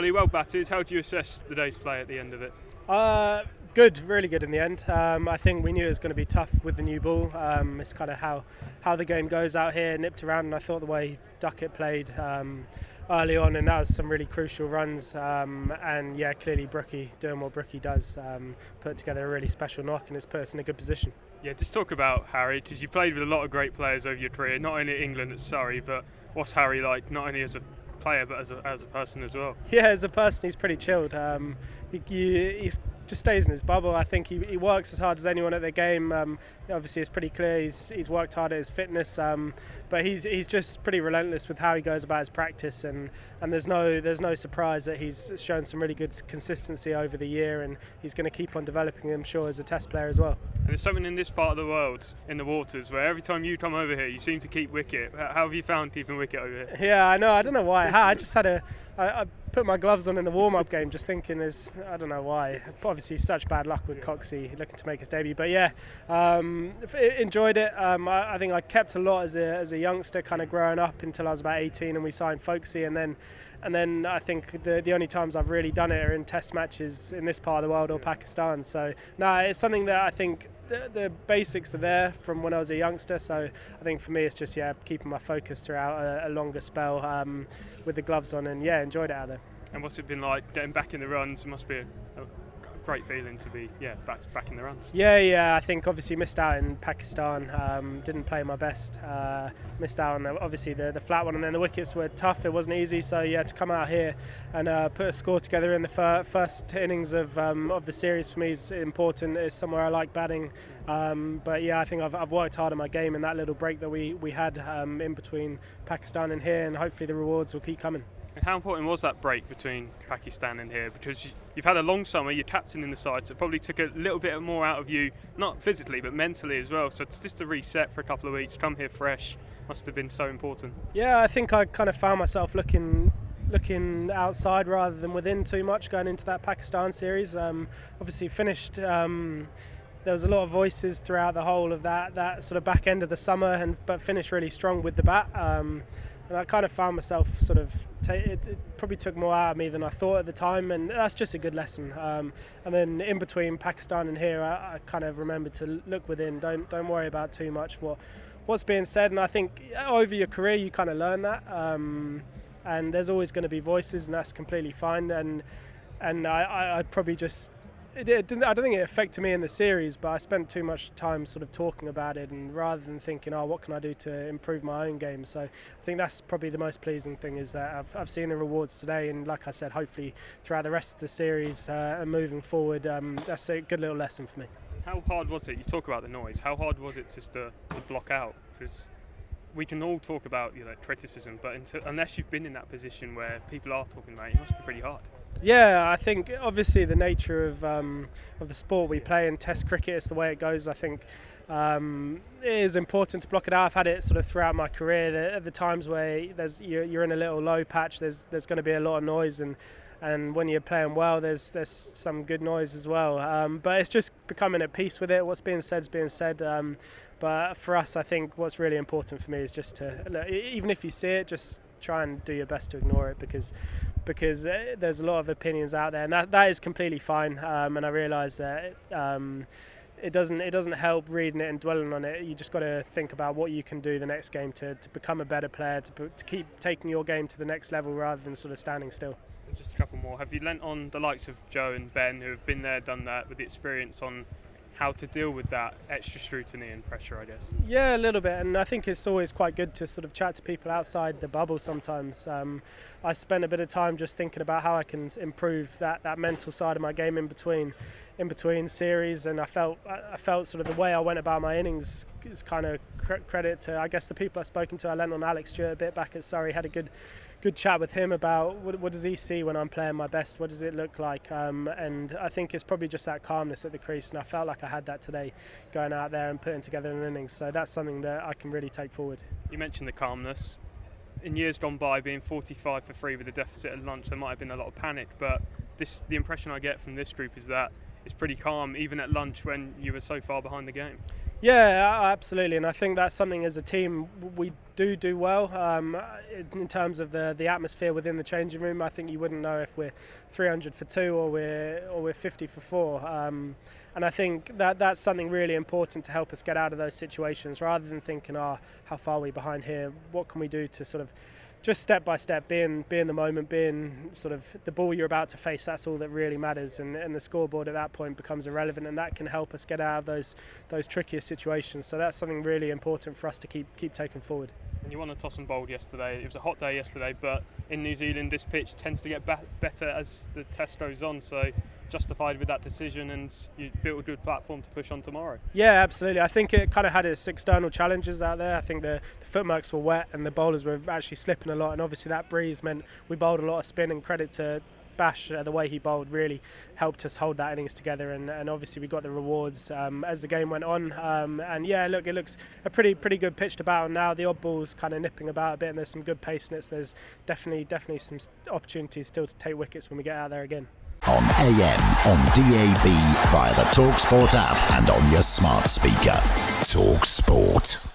Ollie, well batted. How do you assess the day's play at the end of it? Good, really good in the end. I think we knew it was going to be tough with the new ball. It's kind of how the game goes out here, nipped around, and I thought the way Duckett played early on, and that was some really crucial runs. And yeah, clearly Brookie doing what Brookie does, put together a really special knock, and it's put us in a good position. Yeah, just talk about Harry, because you've played with a lot of great players over your career, not only at England at Surrey, but what's Harry like, not only as a player but as a person as well? Yeah, as a person he's pretty chilled. He just stays in his bubble. I think he works as hard as anyone at the game. Obviously it's pretty clear he's worked hard at his fitness, but he's just pretty relentless with how he goes about his practice, and there's no surprise that he's shown some really good consistency over the year, and he's going to keep on developing, I'm sure, as a test player as well. And there's something in this part of the world, in the waters, where every time you come over here you seem to keep wicket. How have you found keeping wicket over here? Yeah, I know. I don't know why. I just had I put my gloves on in the warm-up game just thinking I don't know why. Obviously such bad luck with Coxey looking to make his debut, but yeah, enjoyed it. I think I kept a lot as a youngster, kind of growing up until I was about 18 and we signed Folksy, and then I think the only times I've really done it are in test matches in this part of the world or Pakistan. So no, it's something that I think the basics are there from when I was a youngster, so I think for me it's just keeping my focus throughout a longer spell with the gloves on, and yeah, enjoyed it out there. And what's it been like getting back in the runs? It must be a great feeling to be back in the runs. Yeah, I think obviously missed out in Pakistan, didn't play my best, missed out on obviously the flat one, and then the wickets were tough, it wasn't easy, so yeah, to come out here and put a score together in the first innings of the series for me is important. It's somewhere I like batting, but yeah, I think I've worked hard on my game in that little break that we had in between Pakistan and here, and hopefully the rewards will keep coming. And how important was that break between Pakistan and here? Because you've had a long summer, you're captain in the side, so it probably took a little bit more out of you, not physically but mentally as well. So it's just a reset for a couple of weeks, come here fresh, must have been so important. Yeah, I think I kind of found myself looking outside rather than within too much going into that Pakistan series. Obviously finished. There was a lot of voices throughout the whole of that sort of back end of the summer, but finished really strong with the bat. And I kind of found myself it probably took more out of me than I thought at the time, and that's just a good lesson. And then in between Pakistan and here, I kind of remembered to look within. Don't worry about too much what's being said. And I think over your career you kind of learn that. And there's always going to be voices, and that's completely fine. And I probably just. I don't think it affected me in the series, but I spent too much time sort of talking about it, and rather than thinking, what can I do to improve my own game? So I think that's probably the most pleasing thing, is that I've seen the rewards today, and like I said, hopefully throughout the rest of the series and moving forward, that's a good little lesson for me. How hard was it? You talk about the noise. How hard was it just to block out? Because we can all talk about criticism, but unless you've been in that position where people are talking about it, it must be pretty hard. Yeah, I think obviously the nature of the sport we play in Test cricket is the way it goes. I think it is important to block it out. I've had it sort of throughout my career. At the times where you're in a little low patch, there's going to be a lot of noise, and when you're playing well, there's some good noise as well. But it's just becoming at peace with it. What's being said is being said. But for us, I think what's really important for me is just to, even if you see it, just try and do your best to ignore it, because there's a lot of opinions out there, and that is completely fine. And I realise that it doesn't help reading it and dwelling on it. You just got to think about what you can do the next game to become a better player, to keep taking your game to the next level rather than sort of standing still. Just a couple more. Have you lent on the likes of Joe and Ben, who have been there, done that, with the experience on how to deal with that extra scrutiny and pressure, I guess? Yeah, a little bit, and I think it's always quite good to sort of chat to people outside the bubble sometimes. I spent a bit of time just thinking about how I can improve that mental side of my game in between series, and I felt sort of the way I went about my innings is kind of credit to, I guess, the people I've spoken to. I lent on Alex Stewart a bit back at Surrey, had a good chat with him about what does he see when I'm playing my best, what does it look like, and I think it's probably just that calmness at the crease, and I felt like I had that today going out there and putting together an innings, so that's something that I can really take forward. You mentioned the calmness. In years gone by, being 45 for 3 with a deficit at lunch, there might have been a lot of panic, but the impression I get from this group is that it's pretty calm even at lunch when you were so far behind the game. Yeah, absolutely, and I think that's something as a team we do well in terms of the atmosphere within the changing room. I think you wouldn't know if we're 300 for 2 or we're 50 for 4, and I think that's something really important to help us get out of those situations, rather than thinking, how far are we behind here? What can we do to sort of just step by step, be in the moment, being sort of the ball you're about to face. That's all that really matters, and the scoreboard at that point becomes irrelevant, and that can help us get out of those trickier situations. So that's something really important for us to keep taking forward. And you won a toss and bowled yesterday. It was a hot day yesterday, but in New Zealand this pitch tends to get better as the test goes on, so justified with that decision, and you built a good platform to push on tomorrow. Yeah, absolutely. I think it kind of had its external challenges out there. I think the footmarks were wet and the bowlers were actually slipping a lot, and obviously that breeze meant we bowled a lot of spin, and credit to Bash, the way he bowled really helped us hold that innings together, and obviously we got the rewards as the game went on, and yeah, look, it looks a pretty good pitch to bat on now. The odd ball's kind of nipping about a bit, and there's some good pace in it, so there's definitely some opportunities still to take wickets when we get out there again. On AM, on DAB, via the talkSPORT app and on your smart speaker. talkSPORT.